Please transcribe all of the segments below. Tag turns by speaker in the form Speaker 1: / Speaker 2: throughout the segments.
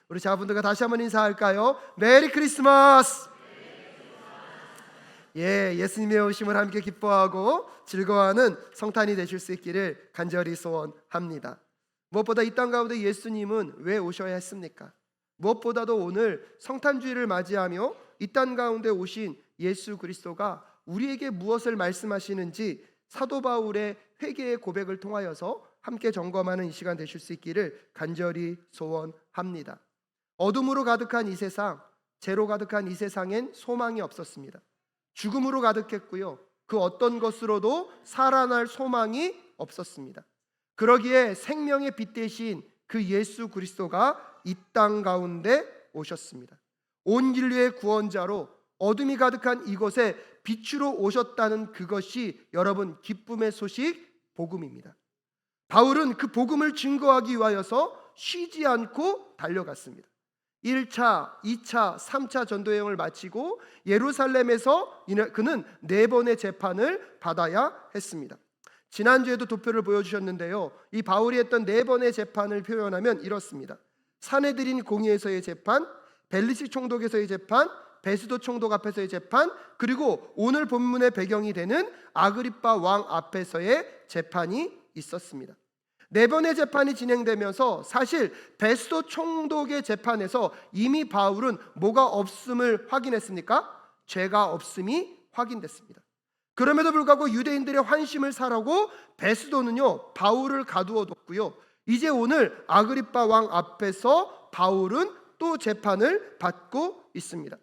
Speaker 1: 우리 자분들과 다시 한번 인사할까요? 메리 크리스마스! 예수님의 오심을 함께 기뻐하고 즐거워하는 성탄이 되실 수 있기를 간절히 소원합니다. 무엇보다 이 땅 가운데 예수님은 왜 오셔야 했습니까? 무엇보다도 오늘 성탄주의를 맞이하며 이 땅 가운데 오신 예수 그리스도가 우리에게 무엇을 말씀하시는지 사도 바울의 회개의 고백을 통하여서 함께 점검하는 이 시간 되실 수 있기를 간절히 소원합니다. 어둠으로 가득한 이 세상, 죄로 가득한 이 세상엔 소망이 없었습니다. 죽음으로 가득했고요, 그 어떤 것으로도 살아날 소망이 없었습니다. 그러기에 생명의 빛 대신 그 예수 그리스도가 이 땅 가운데 오셨습니다. 온 인류의 구원자로 어둠이 가득한 이곳에 빛으로 오셨다는 그것이 여러분 기쁨의 소식, 복음입니다. 바울은 그 복음을 증거하기 위하여서 쉬지 않고 달려갔습니다. 1차, 2차, 3차 전도여행을 마치고 예루살렘에서 그는 4번의 재판을 받아야 했습니다. 지난주에도 도표를 보여주셨는데요, 이 바울이 했던 4번의 재판을 표현하면 이렇습니다. 산헤드린 공의에서의 재판, 벨리시 총독에서의 재판, 베스도 총독 앞에서의 재판, 그리고 오늘 본문의 배경이 되는 아그리빠 왕 앞에서의 재판이 있었습니다. 4번의 재판이 진행되면서 사실 베스도 총독의 재판에서 이미 바울은 뭐가 없음을 확인했습니까? 죄가 없음이 확인됐습니다. 그럼에도 불구하고 유대인들의 환심을 사라고 베스도는요 바울을 가두어뒀고요, 이제 오늘 아그리빠 왕 앞에서 바울은 또 재판을 받고 있습니다.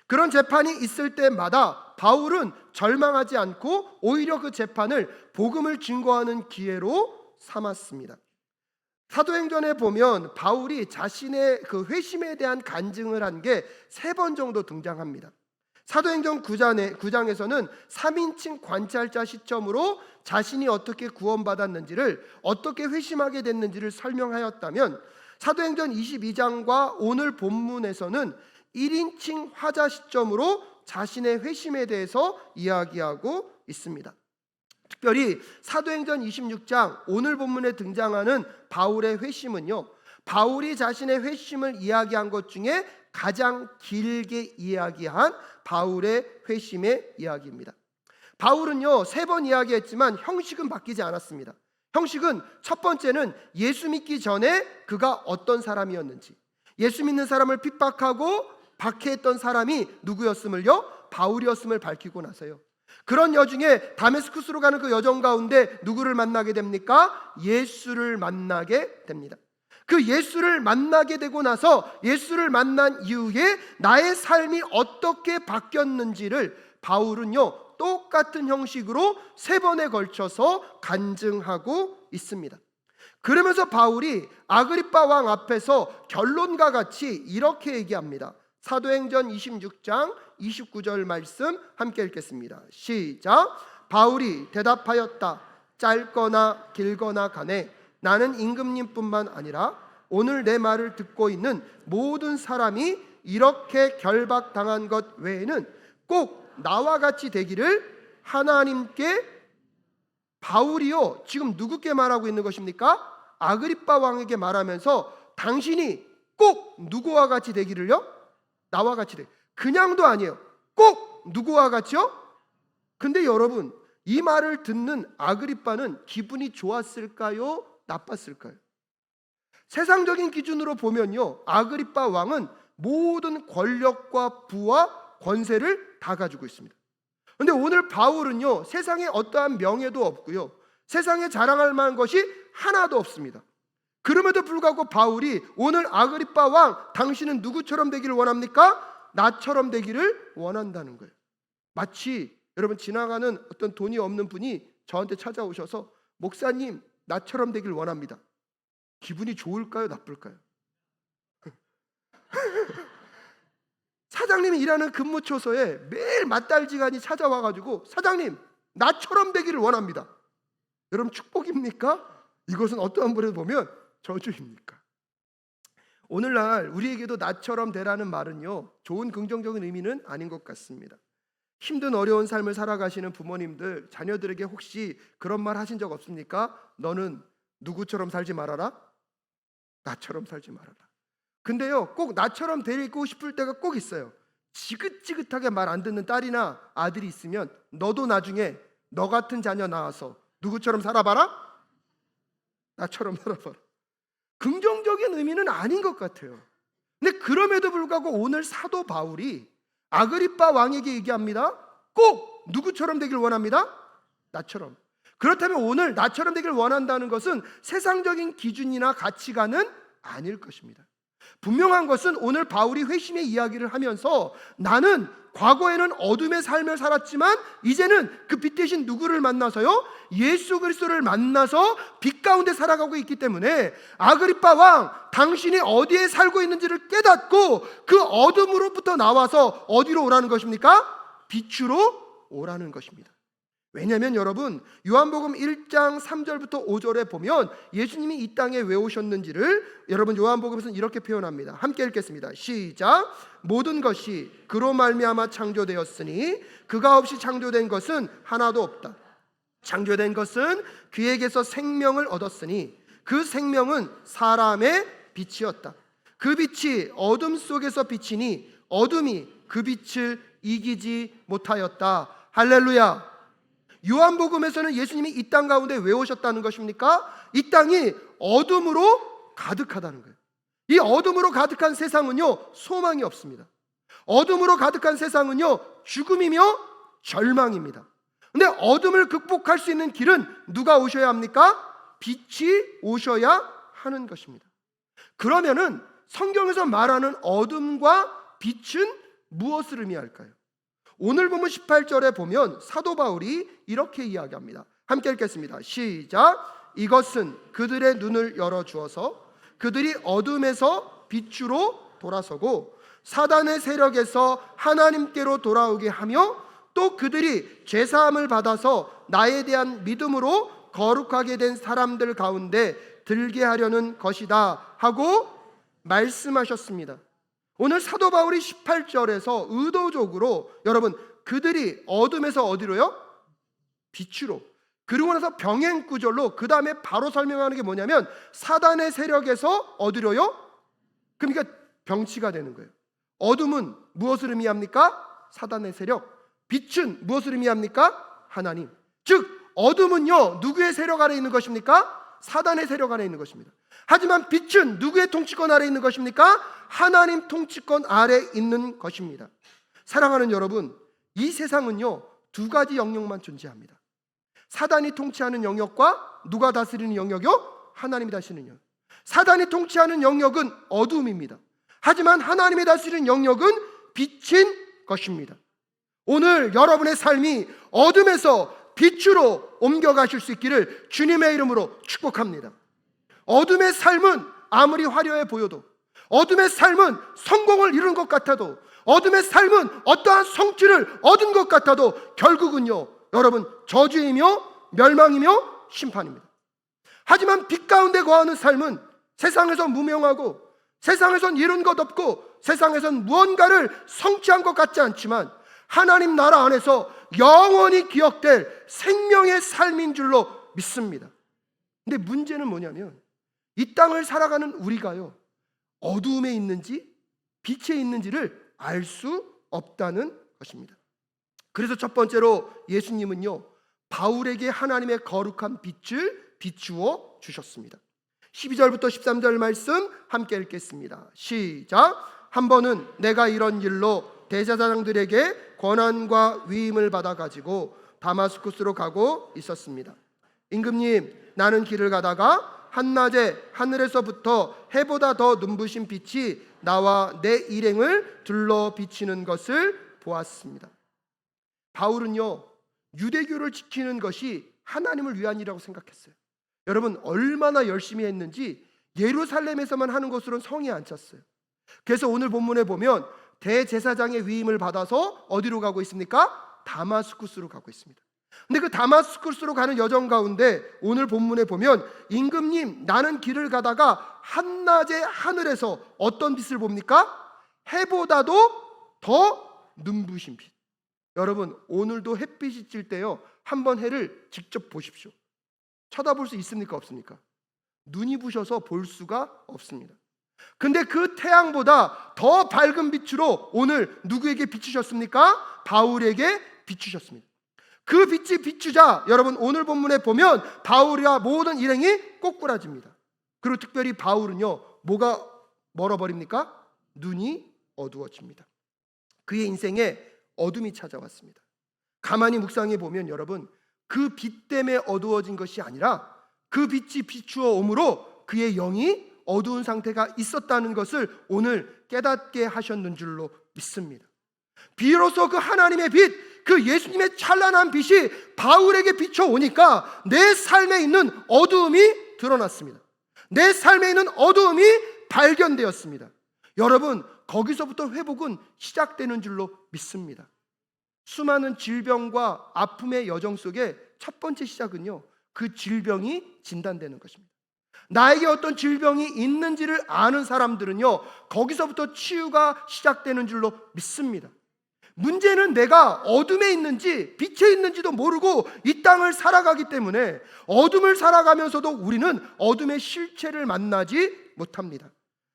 Speaker 1: 그런 재판이 있을 때마다 바울은 절망하지 않고 오히려 그 재판을 복음을 증거하는 기회로 삼았습니다. 사도행전에 보면 바울이 자신의 그 회심에 대한 간증을 한 게 3번 정도 등장합니다. 사도행전 9장에서는 3인칭 관찰자 시점으로 자신이 어떻게 구원받았는지를, 어떻게 회심하게 됐는지를 설명하였다면, 사도행전 22장과 오늘 본문에서는 1인칭 화자 시점으로 자신의 회심에 대해서 이야기하고 있습니다. 특별히 사도행전 26장 오늘 본문에 등장하는 바울의 회심은요, 바울이 자신의 회심을 이야기한 것 중에 가장 길게 이야기한 바울의 회심의 이야기입니다. 바울은요 3번 이야기했지만 형식은 바뀌지 않았습니다. 형식은 첫 번째는 예수 믿기 전에 그가 어떤 사람이었는지, 예수 믿는 사람을 핍박하고 박해했던 사람이 누구였음을요, 바울이었음을 밝히고 나서요, 그런 여중에 다메스쿠스로 가는 그 여정 가운데 누구를 만나게 됩니까? 예수를 만나게 됩니다. 그 예수를 만나게 되고 나서 예수를 만난 이후에 나의 삶이 어떻게 바뀌었는지를 바울은요 똑같은 형식으로 3번에 걸쳐서 간증하고 있습니다. 그러면서 바울이 아그리빠 왕 앞에서 결론과 같이 이렇게 얘기합니다. 사도행전 26장 29절 말씀 함께 읽겠습니다. 시작. 바울이 대답하였다. 짧거나 길거나 간에 나는 임금님뿐만 아니라 오늘 내 말을 듣고 있는 모든 사람이 이렇게 결박당한 것 외에는 꼭 나와 같이 되기를 하나님께. 바울이요 지금 누구께 말하고 있는 것입니까? 아그리빠 왕에게 말하면서 당신이 꼭 누구와 같이 되기를요? 나와 같이 되기. 그냥도 아니에요. 꼭 누구와 같이요? 근데 여러분, 이 말을 듣는 아그리빠는 기분이 좋았을까요? 나빴을까요? 세상적인 기준으로 보면요, 아그리빠 왕은 모든 권력과 부와 권세를 다 가지고 있습니다. 그런데 오늘 바울은요 세상에 어떠한 명예도 없고요, 세상에 자랑할 만한 것이 하나도 없습니다. 그럼에도 불구하고 바울이 오늘 아그리빠 왕, 당신은 누구처럼 되기를 원합니까? 나처럼 되기를 원한다는 거예요. 마치 여러분 지나가는 어떤 돈이 없는 분이 저한테 찾아오셔서 목사님 나처럼 되길 원합니다. 기분이 좋을까요? 나쁠까요? 사장님이 일하는 근무초소에 매일 맞달지간이 찾아와가지고 사장님 나처럼 되기를 원합니다. 여러분 축복입니까? 이것은 어떠한 분에서 보면 저주입니까? 오늘날 우리에게도 나처럼 되라는 말은요 좋은 긍정적인 의미는 아닌 것 같습니다. 힘든 어려운 삶을 살아가시는 부모님들, 자녀들에게 혹시 그런 말 하신 적 없습니까? 너는 누구처럼 살지 말아라? 나처럼 살지 말아라. 근데요, 꼭 나처럼 되고 싶을 때가 꼭 있어요. 지긋지긋하게 말 안 듣는 딸이나 아들이 있으면 너도 나중에 너 같은 자녀 낳아서 누구처럼 살아봐라? 나처럼 살아봐라. 긍정적인 의미는 아닌 것 같아요. 근데 그럼에도 불구하고 오늘 사도 바울이 아그리빠 왕에게 얘기합니다. 꼭 누구처럼 되길 원합니다? 나처럼. 그렇다면 오늘 나처럼 되길 원한다는 것은 세상적인 기준이나 가치관은 아닐 것입니다. 분명한 것은 오늘 바울이 회심의 이야기를 하면서 나는 과거에는 어둠의 삶을 살았지만 이제는 그 빛 대신 누구를 만나서요? 예수 그리스도를 만나서 빛 가운데 살아가고 있기 때문에 아그리빠 왕, 당신이 어디에 살고 있는지를 깨닫고 그 어둠으로부터 나와서 어디로 오라는 것입니까? 빛으로 오라는 것입니다. 왜냐하면 여러분, 요한복음 1장 3절부터 5절에 보면 예수님이 이 땅에 왜 오셨는지를 여러분 요한복음에서는 이렇게 표현합니다. 함께 읽겠습니다. 시작. 모든 것이 그로 말미암아 창조되었으니 그가 없이 창조된 것은 하나도 없다. 창조된 것은 그에게서 생명을 얻었으니 그 생명은 사람의 빛이었다. 그 빛이 어둠 속에서 비치니 어둠이 그 빛을 이기지 못하였다. 할렐루야. 요한복음에서는 예수님이 이 땅 가운데 왜 오셨다는 것입니까? 이 땅이 어둠으로 가득하다는 거예요. 이 어둠으로 가득한 세상은요, 소망이 없습니다. 어둠으로 가득한 세상은요, 죽음이며 절망입니다. 근데 어둠을 극복할 수 있는 길은 누가 오셔야 합니까? 빛이 오셔야 하는 것입니다. 그러면은 성경에서 말하는 어둠과 빛은 무엇을 의미할까요? 오늘 본문 18절에 보면 사도 바울이 이렇게 이야기합니다. 함께 읽겠습니다. 시작. 이것은 그들의 눈을 열어주어서 그들이 어둠에서 빛으로 돌아서고 사단의 세력에서 하나님께로 돌아오게 하며 또 그들이 죄사함을 받아서 나에 대한 믿음으로 거룩하게 된 사람들 가운데 들게 하려는 것이다 하고 말씀하셨습니다. 오늘 사도 바울이 18절에서 의도적으로 여러분 그들이 어둠에서 어디로요? 빛으로. 그리고 나서 병행구절로 그 다음에 바로 설명하는 게 뭐냐면 사단의 세력에서 어디로요? 그러니까 병치가 되는 거예요. 어둠은 무엇을 의미합니까? 사단의 세력. 빛은 무엇을 의미합니까? 하나님. 즉 어둠은요 누구의 세력 아래 있는 것입니까? 사단의 세력 아래 있는 것입니다. 하지만 빛은 누구의 통치권 아래 있는 것입니까? 하나님 통치권 아래 있는 것입니다. 사랑하는 여러분, 이 세상은요 두 가지 영역만 존재합니다. 사단이 통치하는 영역과 누가 다스리는 영역이요? 하나님이 다스리는 영역. 사단이 통치하는 영역은 어둠입니다. 하지만 하나님이 다스리는 영역은 빛인 것입니다. 오늘 여러분의 삶이 어둠에서 빛으로 옮겨가실 수 있기를 주님의 이름으로 축복합니다. 어둠의 삶은 아무리 화려해 보여도, 어둠의 삶은 성공을 이룬 것 같아도, 어둠의 삶은 어떠한 성취를 얻은 것 같아도 결국은요 여러분 저주이며 멸망이며 심판입니다. 하지만 빛 가운데 거하는 삶은 세상에서 무명하고 세상에선 이룬 것 없고 세상에선 무언가를 성취한 것 같지 않지만 하나님 나라 안에서 영원히 기억될 생명의 삶인 줄로 믿습니다. 근데 문제는 뭐냐면 이 땅을 살아가는 우리가요 어두움에 있는지 빛에 있는지를 알 수 없다는 것입니다. 그래서 첫 번째로 예수님은요 바울에게 하나님의 거룩한 빛을 비추어 주셨습니다. 12절부터 13절 말씀 함께 읽겠습니다. 시작. 한 번은 내가 이런 일로 대제사장들에게 권한과 위임을 받아가지고 다마스쿠스로 가고 있었습니다. 임금님, 나는 길을 가다가 한낮에 하늘에서부터 해보다 더 눈부신 빛이 나와 내 일행을 둘러 비치는 것을 보았습니다. 바울은요 유대교를 지키는 것이 하나님을 위한 일이라고 생각했어요. 여러분 얼마나 열심히 했는지 예루살렘에서만 하는 것으로는 성이 안 찼어요. 그래서 오늘 본문에 보면 대제사장의 위임을 받아서 어디로 가고 있습니까? 다마스쿠스로 가고 있습니다. 근데 그 다마스쿠스로 가는 여정 가운데 오늘 본문에 보면 임금님, 나는 길을 가다가 한낮에 하늘에서 어떤 빛을 봅니까? 해보다도 더 눈부신 빛. 여러분 오늘도 햇빛이 찔 때요 한번 해를 직접 보십시오. 쳐다볼 수 있습니까? 없습니까? 눈이 부셔서 볼 수가 없습니다. 근데 그 태양보다 더 밝은 빛으로 오늘 누구에게 비추셨습니까? 바울에게 비추셨습니다. 그 빛이 비추자 여러분 오늘 본문에 보면 바울이와 모든 일행이 꼬꾸라집니다. 그리고 특별히 바울은요 뭐가 멀어버립니까? 눈이 어두워집니다. 그의 인생에 어둠이 찾아왔습니다. 가만히 묵상해 보면 여러분 그 빛 때문에 어두워진 것이 아니라 그 빛이 비추어 오므로 그의 영이 어두운 상태가 있었다는 것을 오늘 깨닫게 하셨는 줄로 믿습니다. 비로소 그 하나님의 빛, 그 예수님의 찬란한 빛이 바울에게 비춰오니까 내 삶에 있는 어두움이 드러났습니다. 내 삶에 있는 어두움이 발견되었습니다. 여러분 거기서부터 회복은 시작되는 줄로 믿습니다. 수많은 질병과 아픔의 여정 속에 첫 번째 시작은요 그 질병이 진단되는 것입니다. 나에게 어떤 질병이 있는지를 아는 사람들은요 거기서부터 치유가 시작되는 줄로 믿습니다. 문제는 내가 어둠에 있는지 빛에 있는지도 모르고 이 땅을 살아가기 때문에 어둠을 살아가면서도 우리는 어둠의 실체를 만나지 못합니다.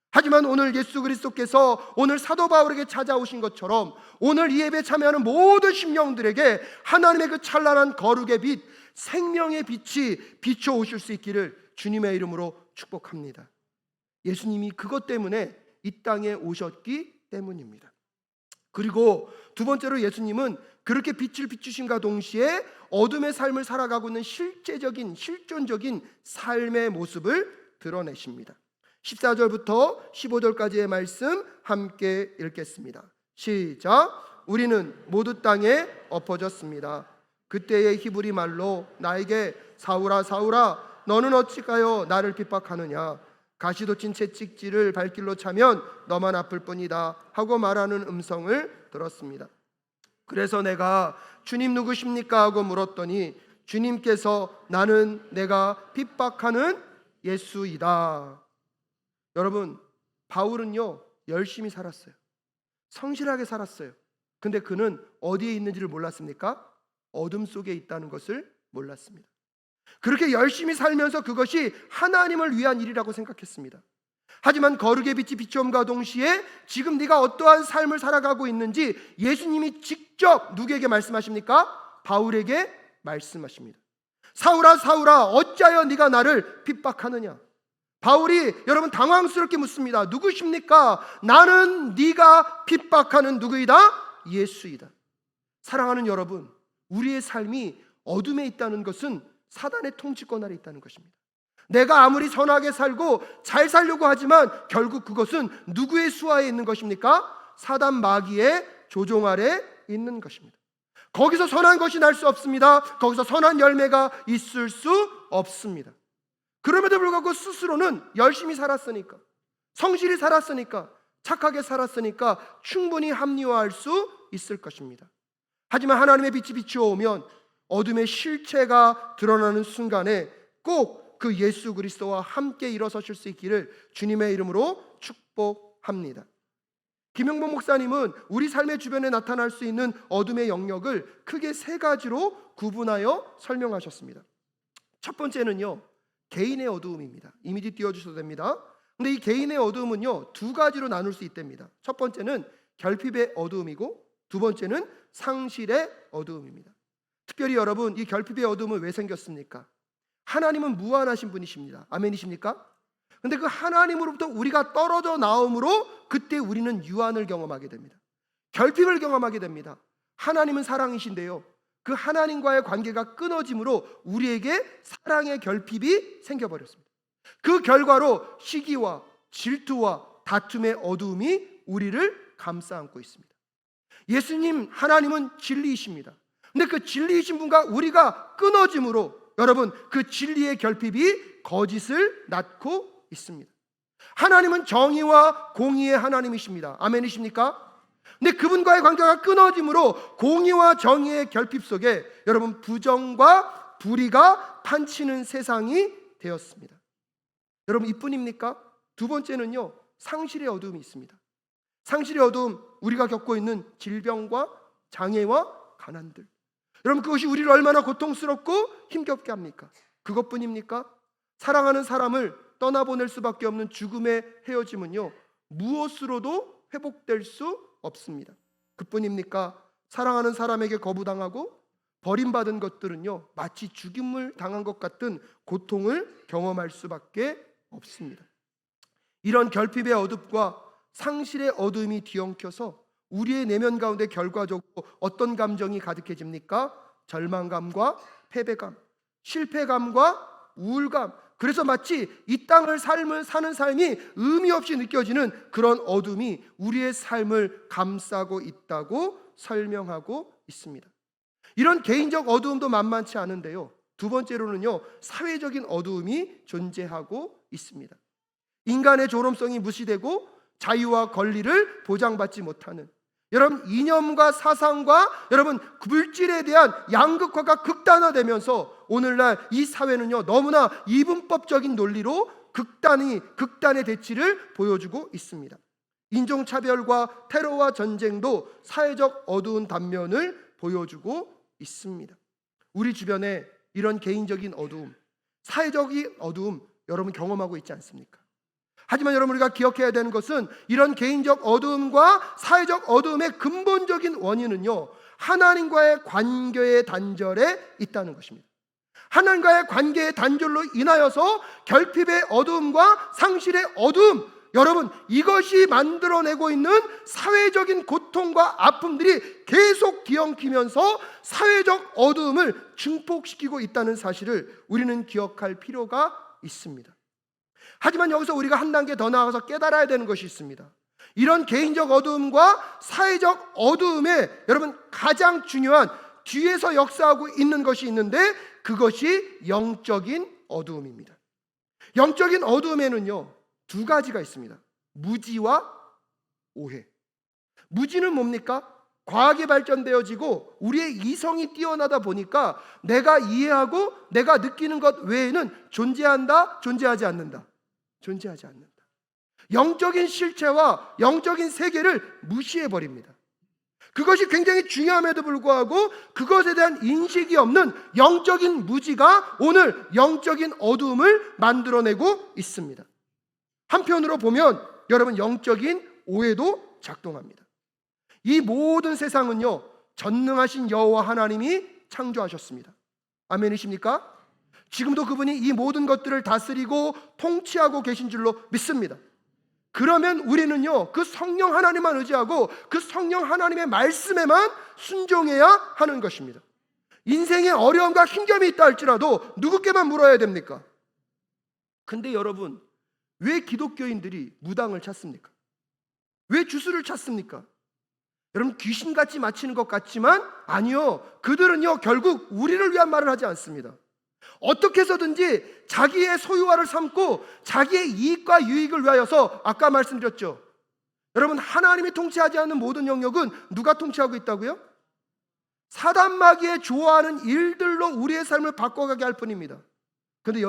Speaker 1: 하지만 오늘 예수 그리스도께서 오늘 사도 바울에게 찾아오신 것처럼 오늘 이 예배에 참여하는 모든 심령들에게 하나님의 그 찬란한 거룩의 빛, 생명의 빛이 비춰오실 수 있기를 주님의 이름으로 축복합니다. 예수님이 그것 때문에 이 땅에 오셨기 때문입니다. 그리고 두 번째로 예수님은 그렇게 빛을 비추심과 동시에 어둠의 삶을 살아가고 있는 실제적인 실존적인 삶의 모습을 드러내십니다. 14절부터 15절까지의 말씀 함께 읽겠습니다. 시작. 우리는 모두 땅에 엎어졌습니다. 그때의 히브리 말로 나에게 사울아 사울아 너는 어찌하여 나를 핍박하느냐 가시돋친 채찍질을 발길로 차면 너만 아플 뿐이다 하고 말하는 음성을 들었습니다. 그래서 내가 주님 누구십니까 하고 물었더니 주님께서 나는 내가 핍박하는 예수이다. 여러분 바울은요 열심히 살았어요. 성실하게 살았어요. 근데 그는 어디에 있는지를 몰랐습니까? 어둠 속에 있다는 것을 몰랐습니다. 그렇게 열심히 살면서 그것이 하나님을 위한 일이라고 생각했습니다. 하지만 거룩의 빛이 비춰옴과 동시에 지금 네가 어떠한 삶을 살아가고 있는지 예수님이 직접 누구에게 말씀하십니까? 바울에게 말씀하십니다. 사울아 사울아 어찌하여 네가 나를 핍박하느냐. 바울이 여러분 당황스럽게 묻습니다. 누구십니까? 나는 네가 핍박하는 누구이다? 예수이다. 사랑하는 여러분, 우리의 삶이 어둠에 있다는 것은 사단의 통치권 아래 있다는 것입니다. 내가 아무리 선하게 살고 잘 살려고 하지만 결국 그것은 누구의 수하에 있는 것입니까? 사단 마귀의 조종 아래 있는 것입니다. 거기서 선한 것이 날 수 없습니다. 거기서 선한 열매가 있을 수 없습니다. 그럼에도 불구하고 스스로는 열심히 살았으니까, 성실히 살았으니까, 착하게 살았으니까 충분히 합리화할 수 있을 것입니다. 하지만 하나님의 빛이 비추어오면 어둠의 실체가 드러나는 순간에 꼭 그 예수 그리스도와 함께 일어서실 수 있기를 주님의 이름으로 축복합니다. 김영봉 목사님은 우리 삶의 주변에 나타날 수 있는 어둠의 영역을 크게 세 가지로 구분하여 설명하셨습니다. 첫 번째는요, 개인의 어두움입니다. 이미지 띄워주셔도 됩니다. 근데 이 개인의 어두움은요, 두 가지로 나눌 수 있답니다. 첫 번째는 결핍의 어두움이고 두 번째는 상실의 어두움입니다. 특별히 여러분, 이 결핍의 어두움은 왜 생겼습니까? 하나님은 무한하신 분이십니다. 아멘이십니까? 근데 그 하나님으로부터 우리가 떨어져 나옴으로 그때 우리는 유한을 경험하게 됩니다. 결핍을 경험하게 됩니다. 하나님은 사랑이신데요, 그 하나님과의 관계가 끊어짐으로 우리에게 사랑의 결핍이 생겨버렸습니다. 그 결과로 시기와 질투와 다툼의 어두움이 우리를 감싸 안고 있습니다. 예수님 하나님은 진리이십니다. 근데 그 진리이신 분과 우리가 끊어짐으로 여러분 그 진리의 결핍이 거짓을 낳고 있습니다. 하나님은 정의와 공의의 하나님이십니다. 아멘이십니까? 근데 그분과의 관계가 끊어짐으로 공의와 정의의 결핍 속에 여러분 부정과 불의가 판치는 세상이 되었습니다. 여러분 이뿐입니까? 두 번째는요, 상실의 어두움이 있습니다. 상실의 어두움, 우리가 겪고 있는 질병과 장애와 가난들, 여러분 그것이 우리를 얼마나 고통스럽고 힘겹게 합니까? 그것뿐입니까? 사랑하는 사람을 떠나보낼 수밖에 없는 죽음의 헤어짐은요, 무엇으로도 회복될 수 없습니다. 그뿐입니까? 사랑하는 사람에게 거부당하고 버림받은 것들은요, 마치 죽임을 당한 것 같은 고통을 경험할 수밖에 없습니다. 이런 결핍의 어둠과 상실의 어둠이 뒤엉켜서 우리의 내면 가운데 결과적으로 어떤 감정이 가득해집니까? 절망감과 패배감, 실패감과 우울감. 그래서 마치 이 땅을 사는 삶이 의미 없이 느껴지는 그런 어둠이 우리의 삶을 감싸고 있다고 설명하고 있습니다. 이런 개인적 어두움도 만만치 않은데요, 두 번째로는요, 사회적인 어두움이 존재하고 있습니다. 인간의 존엄성이 무시되고 자유와 권리를 보장받지 못하는, 여러분, 이념과 사상과 여러분 물질에 대한 양극화가 극단화되면서 오늘날 이 사회는요, 너무나 이분법적인 논리로 극단의 대치를 보여주고 있습니다. 인종차별과 테러와 전쟁도 사회적 어두운 단면을 보여주고 있습니다. 우리 주변에 이런 개인적인 어두움, 사회적인 어두움 여러분 경험하고 있지 않습니까? 하지만 여러분, 우리가 기억해야 되는 것은 이런 개인적 어두움과 사회적 어두움의 근본적인 원인은요, 하나님과의 관계의 단절에 있다는 것입니다. 하나님과의 관계의 단절로 인하여서 결핍의 어두움과 상실의 어두움, 여러분, 이것이 만들어내고 있는 사회적인 고통과 아픔들이 계속 뒤엉키면서 사회적 어두움을 증폭시키고 있다는 사실을 우리는 기억할 필요가 있습니다. 하지만 여기서 우리가 한 단계 더 나아가서 깨달아야 되는 것이 있습니다. 이런 개인적 어두움과 사회적 어두움에 여러분 가장 중요한 뒤에서 역사하고 있는 것이 있는데, 그것이 영적인 어두움입니다. 영적인 어두움에는요, 두 가지가 있습니다. 무지와 오해. 무지는 뭡니까? 과학이 발전되어지고 우리의 이성이 뛰어나다 보니까 내가 이해하고 내가 느끼는 것 외에는 존재한다? 존재하지 않는다? 존재하지 않는다. 영적인 실체와 영적인 세계를 무시해버립니다. 그것이 굉장히 중요함에도 불구하고 그것에 대한 인식이 없는 영적인 무지가 오늘 영적인 어두움을 만들어내고 있습니다. 한편으로 보면 여러분, 영적인 오해도 작동합니다. 이 모든 세상은요, 전능하신 여호와 하나님이 창조하셨습니다. 아멘이십니까? 지금도 그분이 이 모든 것들을 다스리고 통치하고 계신 줄로 믿습니다. 그러면 우리는요, 그 성령 하나님만 의지하고 그 성령 하나님의 말씀에만 순종해야 하는 것입니다. 인생에 어려움과 힘듦이 있다 할지라도 누구께만 물어야 됩니까? 근데 여러분, 왜 기독교인들이 무당을 찾습니까? 왜 주술을 찾습니까? 여러분, 귀신같이 마치는 것 같지만 아니요, 그들은요 결국 우리를 위한 말을 하지 않습니다. 어떻게 해서든지 자기의 소유화를 삼고 자기의 이익과 유익을 위하여서, 아까 말씀드렸죠, 여러분, 하나님이 통치하지 않는 모든 영역은 누가 통치하고 있다고요? 사단 마귀에 좋아하는 일들로 우리의 삶을 바꿔가게 할 뿐입니다. 그런데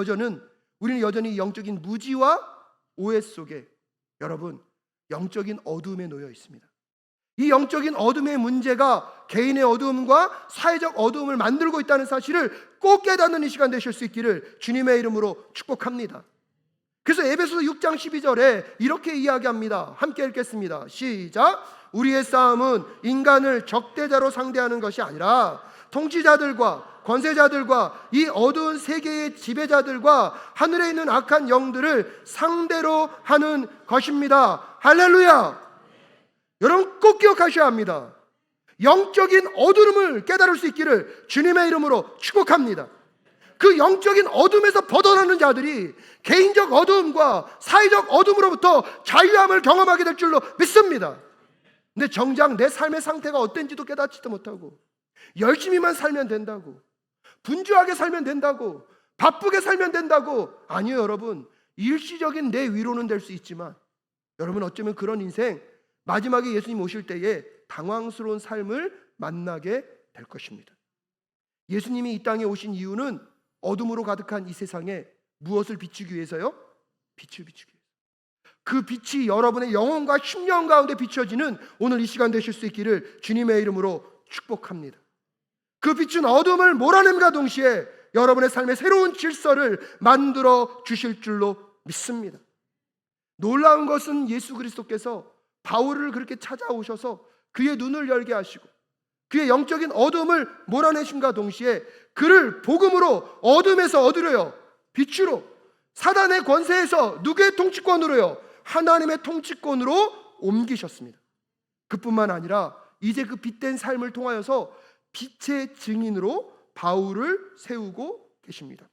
Speaker 1: 우리는 여전히 영적인 무지와 오해 속에 여러분 영적인 어둠에 놓여 있습니다. 이 영적인 어둠의 문제가 개인의 어두움과 사회적 어두움을 만들고 있다는 사실을 꼭 깨닫는 이 시간 되실 수 있기를 주님의 이름으로 축복합니다. 그래서 에베소서 6장 12절에 이렇게 이야기합니다. 함께 읽겠습니다. 시작. 우리의 싸움은 인간을 적대자로 상대하는 것이 아니라 통치자들과 권세자들과 이 어두운 세계의 지배자들과 하늘에 있는 악한 영들을 상대로 하는 것입니다. 할렐루야. 여러분, 꼭 기억하셔야 합니다. 영적인 어두움을 깨달을 수 있기를 주님의 이름으로 축복합니다. 그 영적인 어둠에서 벗어나는 자들이 개인적 어두움과 사회적 어둠으로부터 자유함을 경험하게 될 줄로 믿습니다. 근데 정작 내 삶의 상태가 어땠는지도 깨닫지도 못하고 열심히만 살면 된다고, 분주하게 살면 된다고, 바쁘게 살면 된다고. 아니요, 여러분, 일시적인 내 위로는 될 수 있지만 여러분, 어쩌면 그런 인생 마지막에 예수님 오실 때에 당황스러운 삶을 만나게 될 것입니다. 예수님이 이 땅에 오신 이유는 어둠으로 가득한 이 세상에 무엇을 비추기 위해서요? 빛을 비추기 위해서. 그 빛이 여러분의 영혼과 심령 가운데 비춰지는 오늘 이 시간 되실 수 있기를 주님의 이름으로 축복합니다. 그 빛은 어둠을 몰아냄과 동시에 여러분의 삶에 새로운 질서를 만들어 주실 줄로 믿습니다. 놀라운 것은 예수 그리스도께서 바울을 그렇게 찾아오셔서 그의 눈을 열게 하시고 그의 영적인 어둠을 몰아내심과 동시에 그를 복음으로 어둠에서 얻으려요 빛으로, 사단의 권세에서 누구의 통치권으로요? 하나님의 통치권으로 옮기셨습니다. 그뿐만 아니라 이제 그 빛된 삶을 통하여서 빛의 증인으로 바울을 세우고 계십니다.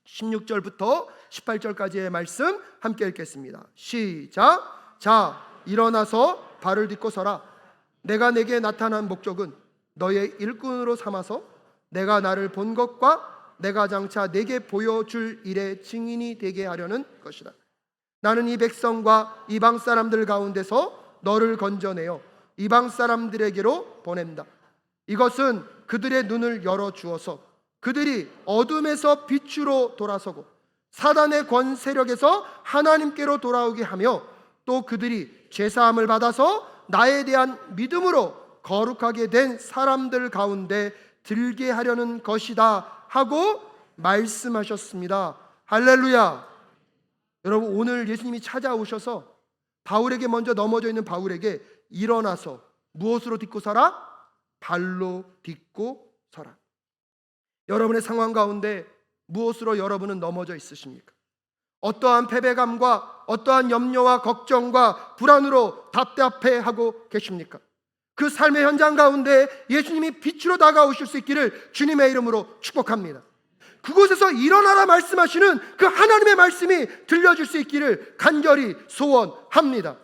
Speaker 1: 16절부터 18절까지의 말씀 함께 읽겠습니다. 시작. 자, 일어나서 발을 딛고 서라. 내가 내게 나타난 목적은 너의 일꾼으로 삼아서 내가 나를 본 것과 내가 장차 내게 보여줄 일의 증인이 되게 하려는 것이다. 나는 이 백성과 이방 사람들 가운데서 너를 건져내어 이방 사람들에게로 보낸다. 이것은 그들의 눈을 열어주어서 그들이 어둠에서 빛으로 돌아서고 사단의 권 세력에서 하나님께로 돌아오게 하며 또 그들이 죄사함을 받아서 나에 대한 믿음으로 거룩하게 된 사람들 가운데 들게 하려는 것이다 하고 말씀하셨습니다. 할렐루야. 여러분, 오늘 예수님이 찾아오셔서 바울에게 먼저 넘어져 있는 바울에게 일어나서 무엇으로 딛고 서라? 발로 딛고 서라. 여러분의 상황 가운데 무엇으로 여러분은 넘어져 있으십니까? 어떠한 패배감과 어떠한 염려와 걱정과 불안으로 답답해하고 계십니까? 그 삶의 현장 가운데 예수님이 빛으로 다가오실 수 있기를 주님의 이름으로 축복합니다. 그곳에서 일어나라 말씀하시는 그 하나님의 말씀이 들려줄 수 있기를 간절히 소원합니다.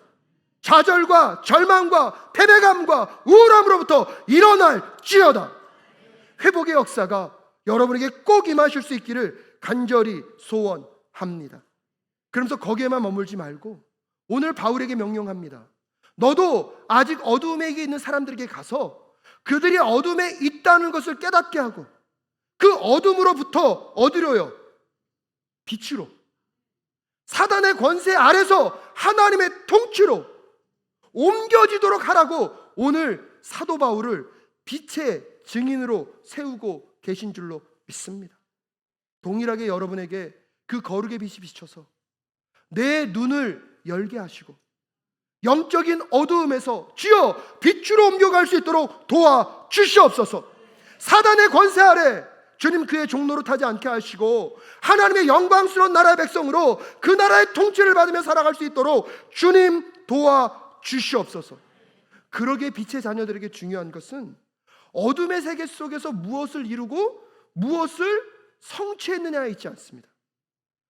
Speaker 1: 좌절과 절망과 패배감과 우울함으로부터 일어날지어다. 회복의 역사가 여러분에게 꼭 임하실 수 있기를 간절히 소원합니다. 그러면서 거기에만 머물지 말고 오늘 바울에게 명령합니다. 너도 아직 어둠에 있는 사람들에게 가서 그들이 어둠에 있다는 것을 깨닫게 하고 그 어둠으로부터 어디로요? 빛으로, 사단의 권세 아래서 하나님의 통치로 옮겨지도록 하라고 오늘 사도 바울을 빛의 증인으로 세우고 계신 줄로 믿습니다. 동일하게 여러분에게 그 거룩의 빛이 비춰서 내 눈을 열게 하시고 영적인 어두움에서 주여 빛으로 옮겨갈 수 있도록 도와주시옵소서. 사단의 권세 아래 주님 그의 종로로 타지 않게 하시고 하나님의 영광스러운 나라의 백성으로 그 나라의 통치를 받으며 살아갈 수 있도록 주님 도와주시옵소서. 그러기에 빛의 자녀들에게 중요한 것은 어둠의 세계 속에서 무엇을 이루고 무엇을 성취했느냐에 있지 않습니다.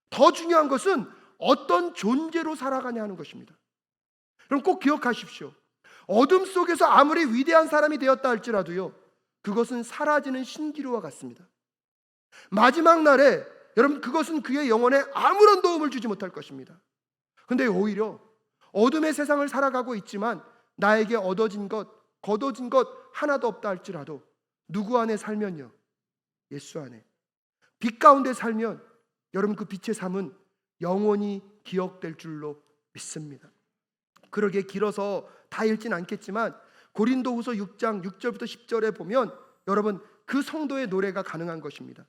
Speaker 1: 더 중요한 것은 어떤 존재로 살아가냐 하는 것입니다. 그럼 꼭 기억하십시오. 어둠 속에서 아무리 위대한 사람이 되었다 할지라도요, 그것은 사라지는 신기루와 같습니다. 마지막 날에 여러분 그것은 그의 영혼에 아무런 도움을 주지 못할 것입니다. 근데 오히려 어둠의 세상을 살아가고 있지만 나에게 얻어진 것, 거둬진 것 하나도 없다 할지라도 누구 안에 살면요? 예수 안에 빛 가운데 살면 여러분 그 빛의 삶은 영원히 기억될 줄로 믿습니다. 그러기에 길어서 다 읽진 않겠지만 고린도후서 6장 6절부터 10절에 보면 여러분 그 성도의 노래가 가능한 것입니다.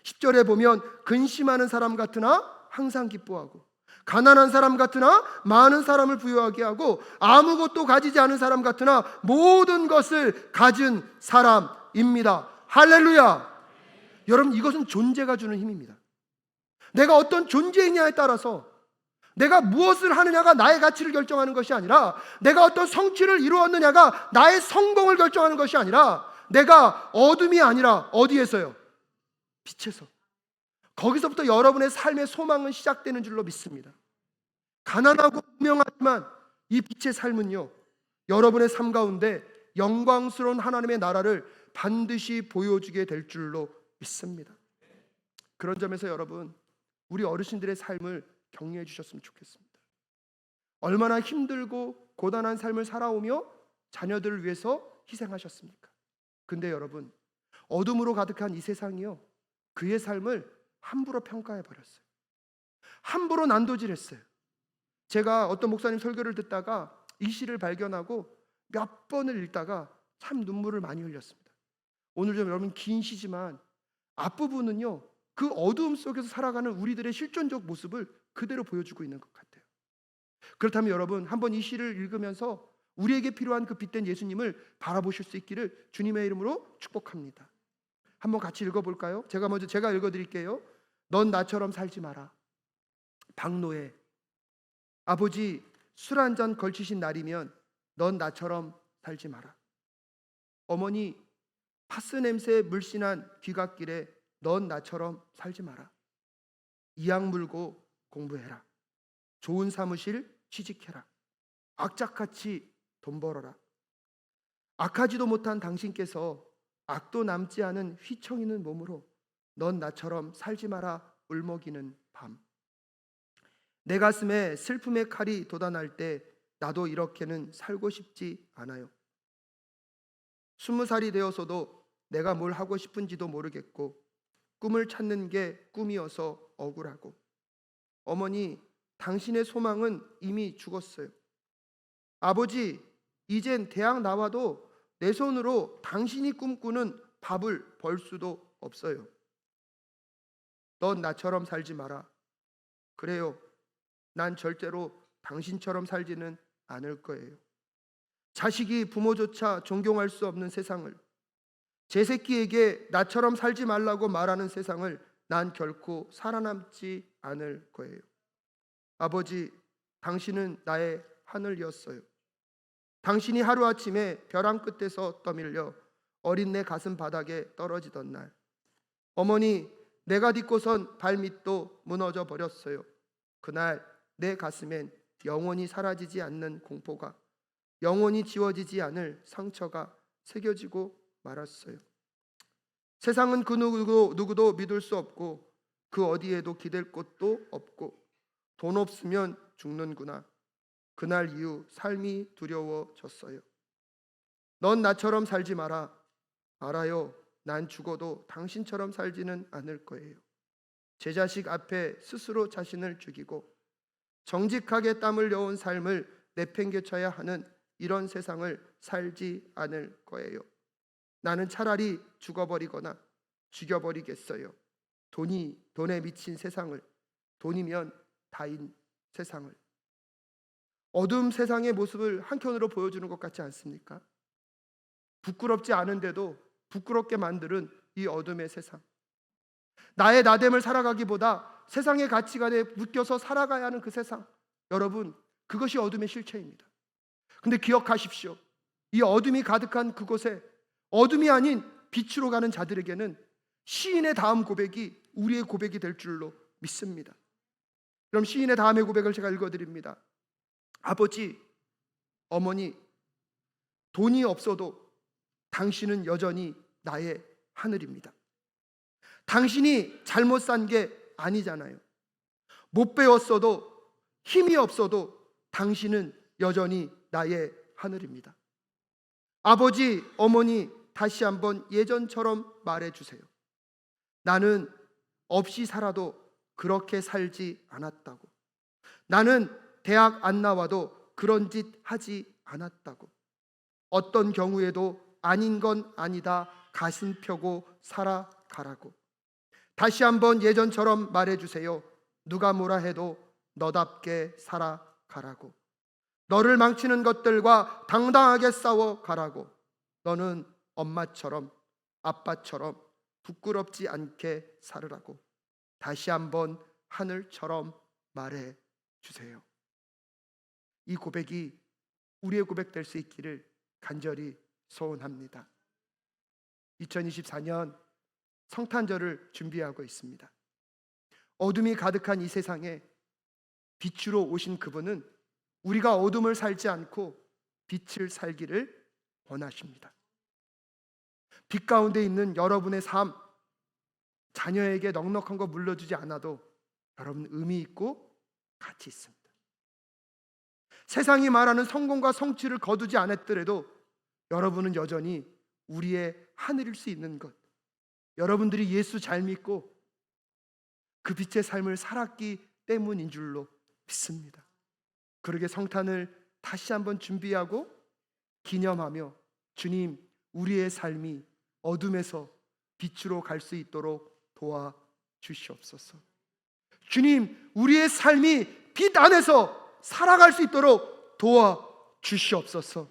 Speaker 1: 10절에 보면 근심하는 사람 같으나 항상 기뻐하고 가난한 사람 같으나 많은 사람을 부유하게 하고 아무것도 가지지 않은 사람 같으나 모든 것을 가진 사람입니다. 할렐루야. 여러분 이것은 존재가 주는 힘입니다. 내가 어떤 존재이냐에 따라서 내가 무엇을 하느냐가 나의 가치를 결정하는 것이 아니라 내가 어떤 성취를 이루었느냐가 나의 성공을 결정하는 것이 아니라 내가 어둠이 아니라 어디에서요? 빛에서. 거기서부터 여러분의 삶의 소망은 시작되는 줄로 믿습니다. 가난하고 무명하지만 이 빛의 삶은요 여러분의 삶 가운데 영광스러운 하나님의 나라를 반드시 보여주게 될 줄로 믿습니다. 그런 점에서 여러분 우리 어르신들의 삶을 격려해 주셨으면 좋겠습니다. 얼마나 힘들고 고단한 삶을 살아오며 자녀들을 위해서 희생하셨습니까? 근데 여러분 어둠으로 가득한 이 세상이요 그의 삶을 함부로 평가해 버렸어요. 함부로 난도질했어요. 제가 어떤 목사님 설교를 듣다가 이 시를 발견하고 몇 번을 읽다가 참 눈물을 많이 흘렸습니다. 오늘 좀 여러분 긴 시지만 앞부분은요 그 어두움 속에서 살아가는 우리들의 실존적 모습을 그대로 보여주고 있는 것 같아요. 그렇다면 여러분, 한번 이 시를 읽으면서 우리에게 필요한 그 빛된 예수님을 바라보실 수 있기를 주님의 이름으로 축복합니다. 한번 같이 읽어볼까요? 제가 읽어드릴게요. 넌 나처럼 살지 마라. 박노해. 아버지, 술 한 잔 걸치신 날이면 넌 나처럼 살지 마라. 어머니, 파스 냄새에 물씬한 귀갓길에 넌 나처럼 살지 마라. 이악 물고 공부해라. 좋은 사무실 취직해라. 악착같이 돈 벌어라. 악하지도 못한 당신께서 악도 남지 않은 휘청이는 몸으로 넌 나처럼 살지 마라 울먹이는 밤. 내 가슴에 슬픔의 칼이 돋아날 때 나도 이렇게는 살고 싶지 않아요. 20살이 되어서도 내가 뭘 하고 싶은지도 모르겠고 꿈을 찾는 게 꿈이어서 억울하고, 어머니, 당신의 소망은 이미 죽었어요. 아버지, 이젠 대학 나와도 내 손으로 당신이 꿈꾸는 밥을 벌 수도 없어요. 넌 나처럼 살지 마라. 그래요, 난 절대로 당신처럼 살지는 않을 거예요. 자식이 부모조차 존경할 수 없는 세상을, 제 새끼에게 나처럼 살지 말라고 말하는 세상을 난 결코 살아남지 않을 거예요. 아버지, 당신은 나의 하늘이었어요. 당신이 하루아침에 벼랑 끝에서 떠밀려 어린 내 가슴 바닥에 떨어지던 날, 어머니, 내가 딛고선 발밑도 무너져 버렸어요. 그날 내 가슴엔 영원히 사라지지 않는 공포가, 영원히 지워지지 않을 상처가 새겨지고 말았어요. 세상은 그 누구도 믿을 수 없고 그 어디에도 기댈 곳도 없고 돈 없으면 죽는구나. 그날 이후 삶이 두려워졌어요. 넌 나처럼 살지 마라. 알아요, 난 죽어도 당신처럼 살지는 않을 거예요. 제 자식 앞에 스스로 자신을 죽이고 정직하게 땀 흘려온 삶을 내팽개쳐야 하는 이런 세상을 살지 않을 거예요. 나는 차라리 죽어버리거나 죽여버리겠어요. 돈에 미친 세상을, 돈이면 다인 세상을. 어두운 세상의 모습을 한켠으로 보여주는 것 같지 않습니까? 부끄럽지 않은데도 부끄럽게 만드는 이 어둠의 세상. 나의 나됨을 살아가기보다 세상의 가치관에 묶여서 살아가야 하는 그 세상. 여러분, 그것이 어둠의 실체입니다. 근데 기억하십시오. 이 어둠이 가득한 그곳에 어둠이 아닌 빛으로 가는 자들에게는 시인의 다음 고백이 우리의 고백이 될 줄로 믿습니다. 그럼 시인의 다음의 고백을 제가 읽어드립니다. 아버지, 어머니, 돈이 없어도 당신은 여전히 나의 하늘입니다. 당신이 잘못 산 게 아니잖아요. 못 배웠어도, 힘이 없어도 당신은 여전히 나의 하늘입니다. 아버지, 어머니, 다시 한번 예전처럼 말해주세요. 나는 없이 살아도 그렇게 살지 않았다고. 나는 대학 안 나와도 그런 짓 하지 않았다고. 어떤 경우에도 아닌 건 아니다 가슴 펴고 살아가라고. 다시 한번 예전처럼 말해주세요. 누가 뭐라 해도 너답게 살아가라고. 너를 망치는 것들과 당당하게 싸워가라고. 너는 엄마처럼 아빠처럼 부끄럽지 않게 살으라고. 다시 한번 하늘처럼 말해주세요. 이 고백이 우리의 고백 될 수 있기를 간절히 소원합니다. 2024년 성탄절을 준비하고 있습니다. 어둠이 가득한 이 세상에 빛으로 오신 그분은 우리가 어둠을 살지 않고 빛을 살기를 원하십니다. 빛 가운데 있는 여러분의 삶, 자녀에게 넉넉한 거 물려주지 않아도 여러분 의미 있고 가치 있습니다. 세상이 말하는 성공과 성취를 거두지 않았더라도 여러분은 여전히 우리의 하늘일 수 있는 것, 여러분들이 예수 잘 믿고 그 빛의 삶을 살았기 때문인 줄로 믿습니다. 그러게 성탄을 다시 한번 준비하고 기념하며 주님, 우리의 삶이 어둠에서 빛으로 갈 수 있도록 도와 주시옵소서. 주님, 우리의 삶이 빛 안에서 살아갈 수 있도록 도와 주시옵소서.